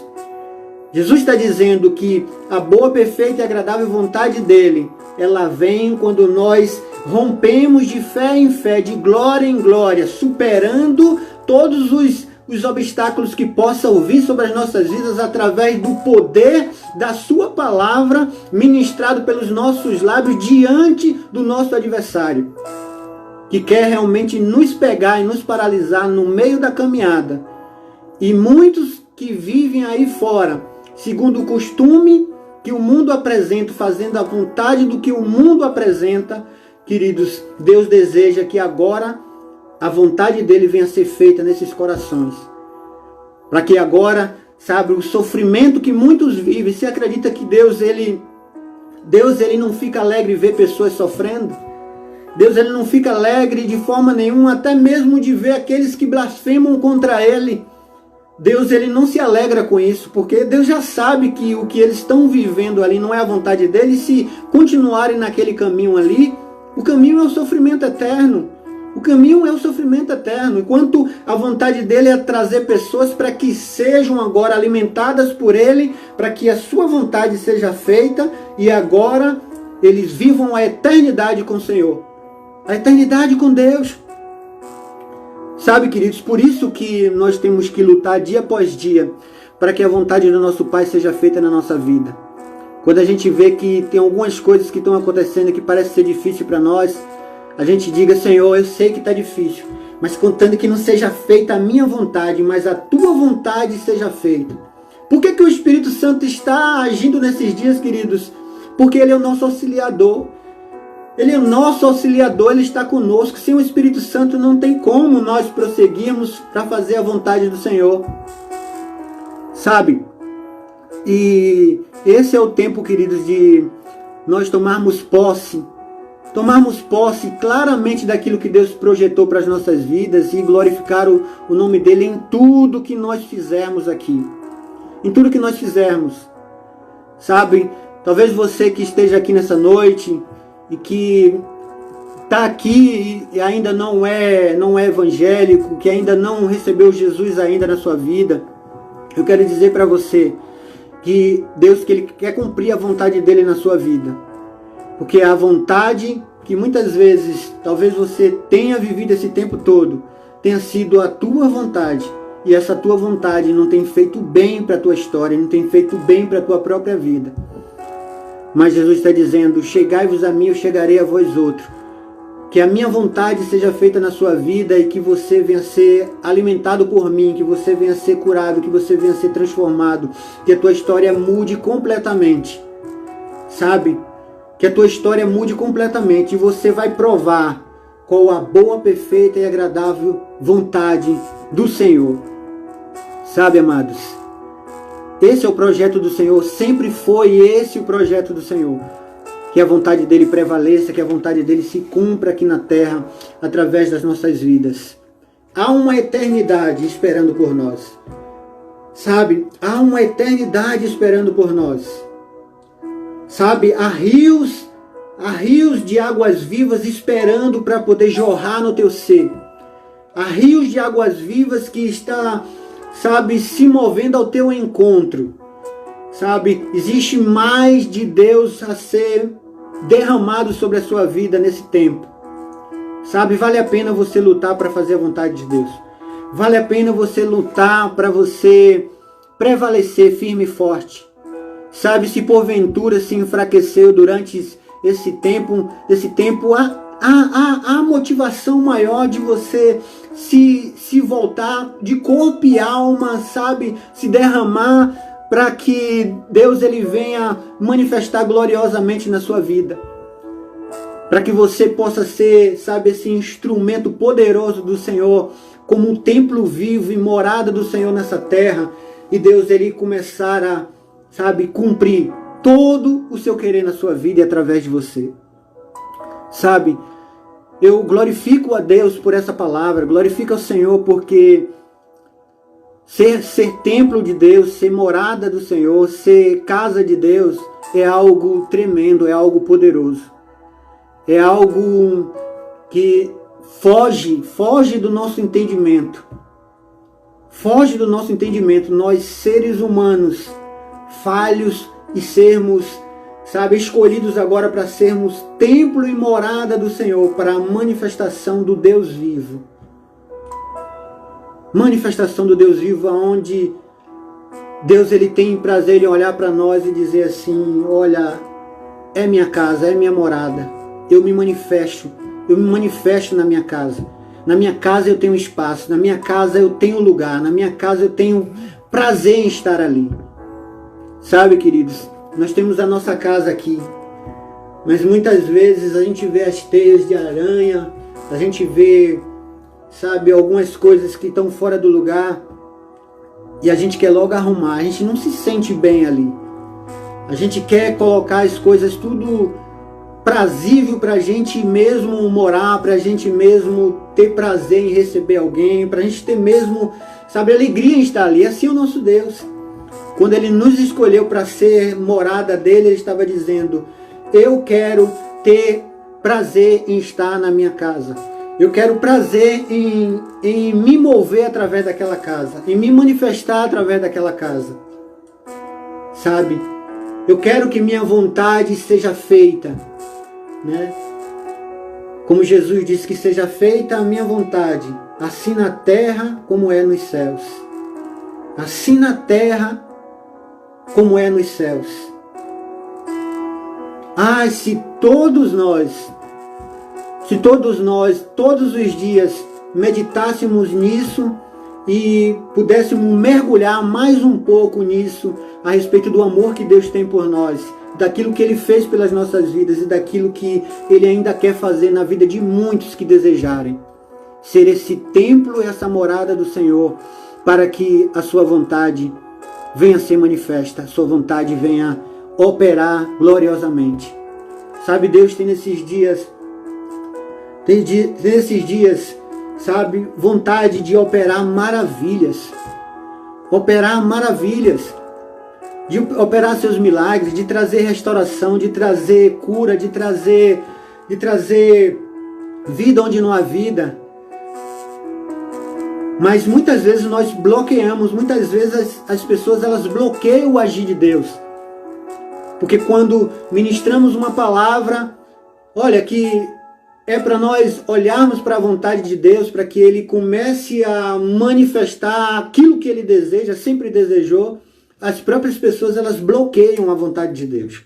Jesus está dizendo que a boa, perfeita e agradável vontade dele, ela vem quando nós rompemos de fé em fé, de glória em glória, superando todos os obstáculos que possam vir sobre as nossas vidas através do poder da sua palavra ministrado pelos nossos lábios diante do nosso adversário, que quer realmente nos pegar e nos paralisar no meio da caminhada. E muitos que vivem aí fora, segundo o costume que o mundo apresenta, fazendo a vontade do que o mundo apresenta, queridos, Deus deseja que agora a vontade dele venha a ser feita nesses corações. Para que agora, sabe, o sofrimento que muitos vivem, você acredita que Deus ele não fica alegre ver pessoas sofrendo? Deus ele não fica alegre de forma nenhuma, até mesmo de ver aqueles que blasfemam contra ele. Deus ele não se alegra com isso, porque Deus já sabe que o que eles estão vivendo ali não é a vontade dele. Se continuarem naquele caminho ali, o caminho é o sofrimento eterno. O caminho é o sofrimento eterno. Enquanto a vontade dele é trazer pessoas para que sejam agora alimentadas por ele, para que a sua vontade seja feita e agora eles vivam a eternidade com o Senhor. A eternidade com Deus. Sabe, queridos, por isso que nós temos que lutar dia após dia para que a vontade do nosso Pai seja feita na nossa vida. Quando a gente vê que tem algumas coisas que estão acontecendo que parece ser difícil para nós, a gente diga: Senhor, eu sei que está difícil, mas contando que não seja feita a minha vontade, mas a tua vontade seja feita. Por que o Espírito Santo está agindo nesses dias, queridos? Porque Ele é o nosso auxiliador. Ele é o nosso auxiliador, Ele está conosco. Sem o Espírito Santo não tem como nós prosseguirmos para fazer a vontade do Senhor. Sabe? E esse é o tempo, queridos, de nós tomarmos posse claramente daquilo que Deus projetou para as nossas vidas e glorificar o nome dEle em tudo que nós fizermos aqui. Em tudo que nós fizermos. Sabe? Talvez você que esteja aqui nessa noite e que está aqui e ainda não é evangélico, que ainda não recebeu Jesus ainda na sua vida, eu quero dizer para você que Deus, que Ele quer cumprir a vontade dEle na sua vida. Porque a vontade que muitas vezes, talvez você tenha vivido esse tempo todo, tenha sido a tua vontade. E essa tua vontade não tem feito bem para a tua história, não tem feito bem para a tua própria vida. Mas Jesus está dizendo: chegai-vos a mim, eu chegarei a vós outros. Que a minha vontade seja feita na sua vida e que você venha ser alimentado por mim, que você venha ser curado, que você venha ser transformado, que a tua história mude completamente. Sabe? Que a tua história mude completamente e você vai provar qual a boa, perfeita e agradável vontade do Senhor. Sabe, amados? Esse é o projeto do Senhor, sempre foi esse o projeto do Senhor. Que a vontade dEle prevaleça, que a vontade dEle se cumpra aqui na terra, através das nossas vidas. Há uma eternidade esperando por nós. Sabe? Há uma eternidade esperando por nós. Sabe? Há rios de águas vivas esperando para poder jorrar no teu ser. Há rios de águas vivas que está, sabe, se movendo ao teu encontro. Sabe? Existe mais de Deus a ser derramado sobre a sua vida nesse tempo. Sabe? Vale a pena você lutar para fazer a vontade de Deus. Vale a pena você lutar para você prevalecer firme e forte. Sabe? Se porventura se enfraqueceu durante esse tempo há motivação maior de você se voltar de corpo e alma, sabe? Se derramar para que Deus ele venha manifestar gloriosamente na sua vida. Para que você possa ser, sabe, esse instrumento poderoso do Senhor, como um templo vivo e morada do Senhor nessa terra. E Deus ele começar a, sabe, cumprir todo o seu querer na sua vida e através de você. Sabe, eu glorifico a Deus por essa palavra, glorifico ao Senhor porque ser templo de Deus, ser morada do Senhor, ser casa de Deus é algo tremendo, é algo poderoso. É algo que foge do nosso entendimento. Foge do nosso entendimento. Nós, seres humanos, falhos e sermos, sabe, escolhidos agora para sermos templo e morada do Senhor, para a manifestação do Deus vivo. Manifestação do Deus vivo, onde Deus ele tem prazer em olhar para nós e dizer assim: olha, é minha casa, é minha morada. Eu me manifesto na minha casa. Na minha casa eu tenho espaço, na minha casa eu tenho lugar, na minha casa eu tenho prazer em estar ali. Sabe, queridos, nós temos a nossa casa aqui, mas muitas vezes a gente vê as teias de aranha, a gente vê, sabe, algumas coisas que estão fora do lugar e a gente quer logo arrumar, a gente não se sente bem ali. A gente quer colocar as coisas tudo prazível para a gente mesmo morar, para a gente mesmo ter prazer em receber alguém, para a gente ter mesmo, sabe, alegria em estar ali. Assim é o nosso Deus. Quando Ele nos escolheu para ser morada dEle, Ele estava dizendo: eu quero ter prazer em estar na minha casa. Eu quero prazer em me mover através daquela casa, em me manifestar através daquela casa. Sabe? Eu quero que minha vontade seja feita, né? Como Jesus disse, que seja feita a minha vontade, assim na terra como é nos céus. Assim na terra como é nos céus. Ah, se todos nós, todos os dias, meditássemos nisso e pudéssemos mergulhar mais um pouco nisso, a respeito do amor que Deus tem por nós, daquilo que Ele fez pelas nossas vidas e daquilo que Ele ainda quer fazer na vida de muitos que desejarem. Ser esse templo e essa morada do Senhor, para que a sua vontade venha ser manifesta, a sua vontade venha operar gloriosamente. Sabe, Deus tem nesses dias, sabe, vontade de operar maravilhas. Operar maravilhas. De operar seus milagres, de trazer restauração, de trazer cura, de trazer vida onde não há vida. Mas muitas vezes nós bloqueamos, muitas vezes as pessoas elas bloqueiam o agir de Deus. Porque quando ministramos uma palavra, olha, que é para nós olharmos para a vontade de Deus, para que Ele comece a manifestar aquilo que Ele deseja, sempre desejou, as próprias pessoas elas bloqueiam a vontade de Deus.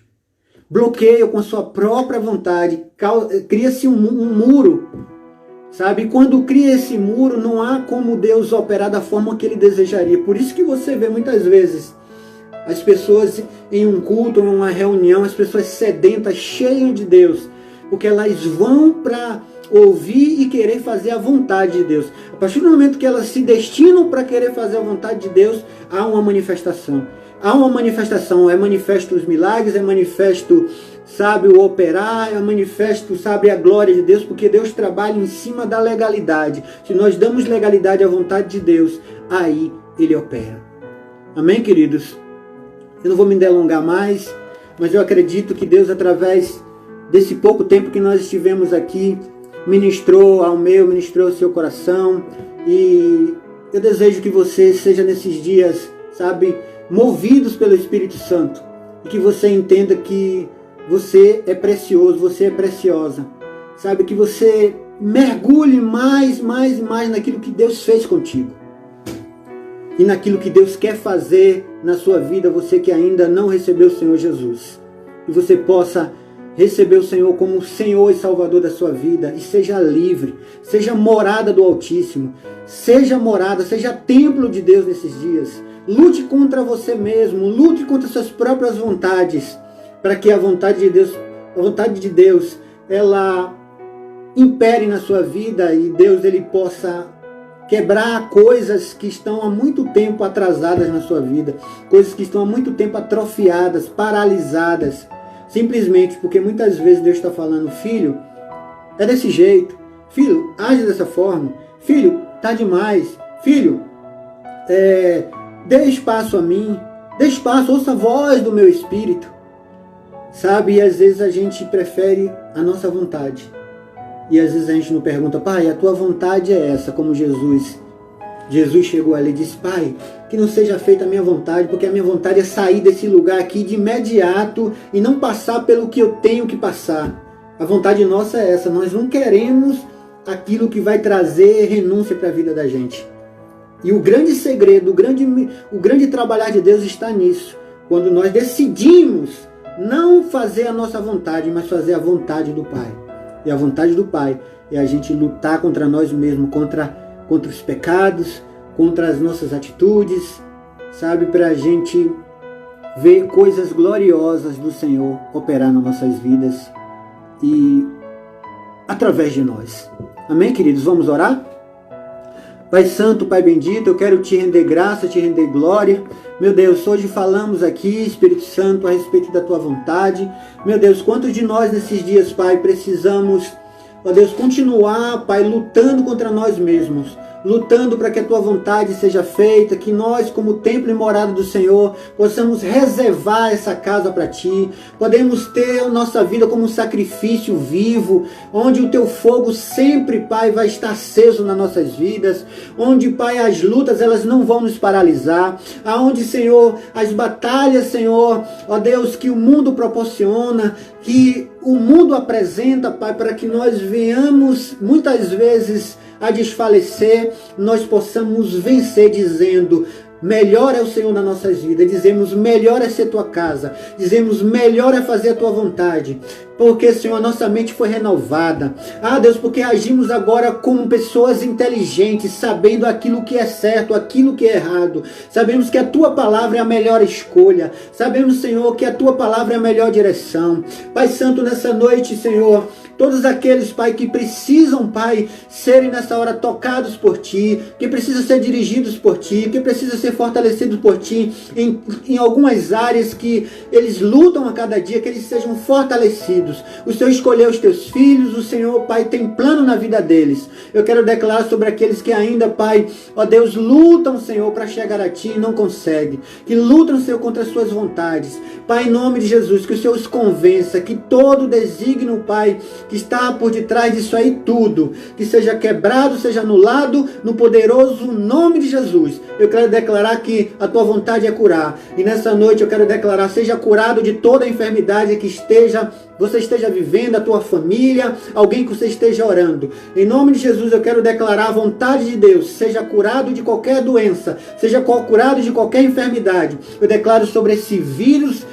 Bloqueiam com a sua própria vontade, cria-se um muro. Sabe, e quando cria esse muro, não há como Deus operar da forma que Ele desejaria. Por isso que você vê muitas vezes as pessoas em um culto, em uma reunião, as pessoas sedentas, cheias de Deus, porque elas vão para ouvir e querer fazer a vontade de Deus. A partir do momento que elas se destinam para querer fazer a vontade de Deus, há uma manifestação. Há uma manifestação, é manifesto os milagres, é manifesto, sabe, o operar, é manifesto, sabe, a glória de Deus, porque Deus trabalha em cima da legalidade. Se nós damos legalidade à vontade de Deus, aí Ele opera. Amém, queridos? Eu não vou me delongar mais, mas eu acredito que Deus, através desse pouco tempo que nós estivemos aqui, ministrou ao meu, ministrou ao seu coração, e eu desejo que você seja nesses dias, sabe, movidos pelo Espírito Santo, e que você entenda que você é precioso, você é preciosa, sabe, que você mergulhe mais naquilo que Deus fez contigo, e naquilo que Deus quer fazer na sua vida, você que ainda não recebeu o Senhor Jesus, e você possa receber o Senhor como Senhor e Salvador da sua vida, e seja livre, seja morada do Altíssimo, seja morada, seja templo de Deus nesses dias. Lute contra você mesmo, lute contra suas próprias vontades, para que a vontade de Deus, ela impere na sua vida, e Deus ele possa quebrar coisas que estão há muito tempo atrasadas na sua vida, coisas que estão há muito tempo atrofiadas, paralisadas, simplesmente porque muitas vezes Deus está falando: filho, é desse jeito, filho, age dessa forma, filho, tá demais, filho, dê espaço a mim, dê espaço, ouça a voz do meu Espírito, sabe? E às vezes a gente prefere a nossa vontade, e às vezes a gente não pergunta: pai, a tua vontade é essa? Como Jesus chegou ali e disse: pai, que não seja feita a minha vontade, porque a minha vontade é sair desse lugar aqui de imediato e não passar pelo que eu tenho que passar. A vontade nossa é essa, nós não queremos aquilo que vai trazer renúncia para a vida da gente. E o grande segredo, o grande trabalhar de Deus está nisso, quando nós decidimos não fazer a nossa vontade, mas fazer a vontade do Pai. E a vontade do Pai é a gente lutar contra nós mesmos, contra os pecados, contra as nossas atitudes, sabe, para a gente ver coisas gloriosas do Senhor operar nas nossas vidas e através de nós. Amém, queridos? Vamos orar? Pai Santo, Pai Bendito, eu quero te render graça, te render glória. Meu Deus, hoje falamos aqui, Espírito Santo, a respeito da tua vontade. Meu Deus, quantos de nós nesses dias, Pai, precisamos, ó Deus, continuar, Pai, lutando contra nós mesmos, lutando para que a tua vontade seja feita, que nós, como templo e morada do Senhor, possamos reservar essa casa para ti, podemos ter a nossa vida como um sacrifício vivo, onde o teu fogo sempre, Pai, vai estar aceso nas nossas vidas, onde, Pai, as lutas, elas não vão nos paralisar, aonde, Senhor, as batalhas, Senhor, ó Deus, que o mundo proporciona, que o mundo apresenta, Pai, para que nós venhamos muitas vezes a desfalecer, nós possamos vencer dizendo: melhor é o Senhor nas nossas vidas. Dizemos: melhor é ser tua casa. Dizemos: melhor é fazer a tua vontade. Porque, Senhor, a nossa mente foi renovada. Ah, Deus, porque agimos agora como pessoas inteligentes, sabendo aquilo que é certo, aquilo que é errado. Sabemos que a tua palavra é a melhor escolha. Sabemos, Senhor, que a tua palavra é a melhor direção. Pai Santo, nessa noite, Senhor, todos aqueles, Pai, que precisam, Pai, serem nessa hora tocados por Ti, que precisam ser dirigidos por Ti, que precisam ser fortalecidos por Ti em algumas áreas que eles lutam a cada dia, que eles sejam fortalecidos. O Senhor escolheu os Teus filhos, o Senhor, Pai, tem plano na vida deles. Eu quero declarar sobre aqueles que ainda, Pai, ó Deus, lutam, Senhor, para chegar a Ti e não conseguem, que lutam, Senhor, contra as suas vontades. Pai, em nome de Jesus, que o Senhor os convença, que todo desígnio, Pai, que está por detrás disso aí tudo, que seja quebrado, seja anulado, no poderoso nome de Jesus. Eu quero declarar que a tua vontade é curar. E nessa noite eu quero declarar: seja curado de toda a enfermidade que você esteja vivendo, a tua família, alguém que você esteja orando. Em nome de Jesus eu quero declarar a vontade de Deus: seja curado de qualquer doença, seja curado de qualquer enfermidade. Eu declaro sobre esse vírus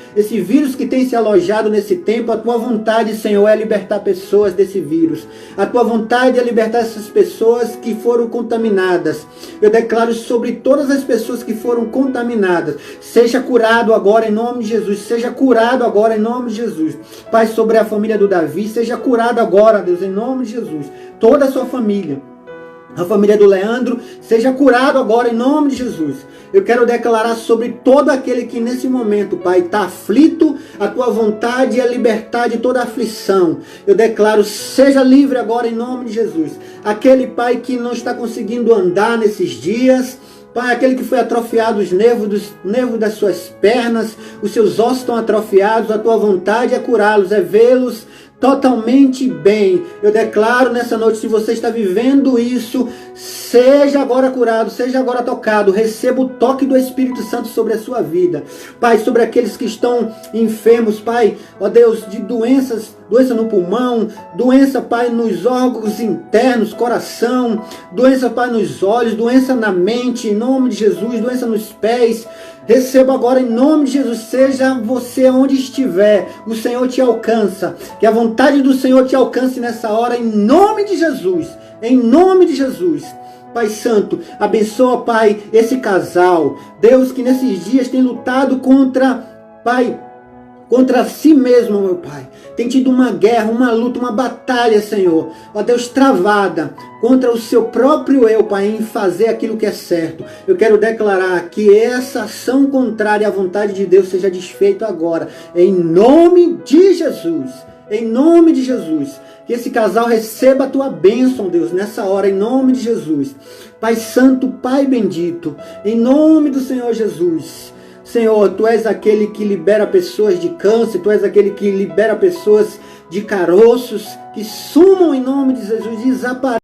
que tem se alojado nesse tempo, a tua vontade, Senhor, é libertar pessoas desse vírus. A tua vontade é libertar essas pessoas que foram contaminadas. Eu declaro sobre todas as pessoas que foram contaminadas: seja curado agora em nome de Jesus. Seja curado agora em nome de Jesus. Pai, sobre a família do Davi, seja curado agora, Deus, em nome de Jesus. Toda a sua família. A família do Leandro, seja curado agora em nome de Jesus. Eu quero declarar sobre todo aquele que nesse momento, Pai, está aflito. A tua vontade é libertar de toda aflição. Eu declaro: seja livre agora em nome de Jesus. Aquele, Pai, que não está conseguindo andar nesses dias, Pai, aquele que foi atrofiado os nervos das suas pernas, os seus ossos estão atrofiados, a tua vontade é curá-los, é vê-los totalmente bem. Eu declaro nessa noite, se você está vivendo isso, seja agora curado, seja agora tocado, receba o toque do Espírito Santo sobre a sua vida. Pai, sobre aqueles que estão enfermos, Pai, ó Deus, de doença no pulmão, doença, Pai, nos órgãos internos, coração, doença, Pai, nos olhos, doença na mente, em nome de Jesus, doença nos pés. Receba agora em nome de Jesus. Seja você onde estiver, o Senhor te alcança. Que a vontade do Senhor te alcance nessa hora, em nome de Jesus. Em nome de Jesus. Pai Santo, abençoa, Pai, esse casal. Deus, que nesses dias tem lutado contra si mesmo, meu Pai. Tem tido uma guerra, uma luta, uma batalha, Senhor. Ó Deus, travada contra o seu próprio eu, Pai, em fazer aquilo que é certo. Eu quero declarar que essa ação contrária à vontade de Deus seja desfeita agora. Em nome de Jesus. Em nome de Jesus. Que esse casal receba a tua bênção, Deus, nessa hora, em nome de Jesus. Pai Santo, Pai bendito, em nome do Senhor Jesus. Senhor, Tu és aquele que libera pessoas de câncer, Tu és aquele que libera pessoas de caroços, que sumam em nome de Jesus, desapareçam.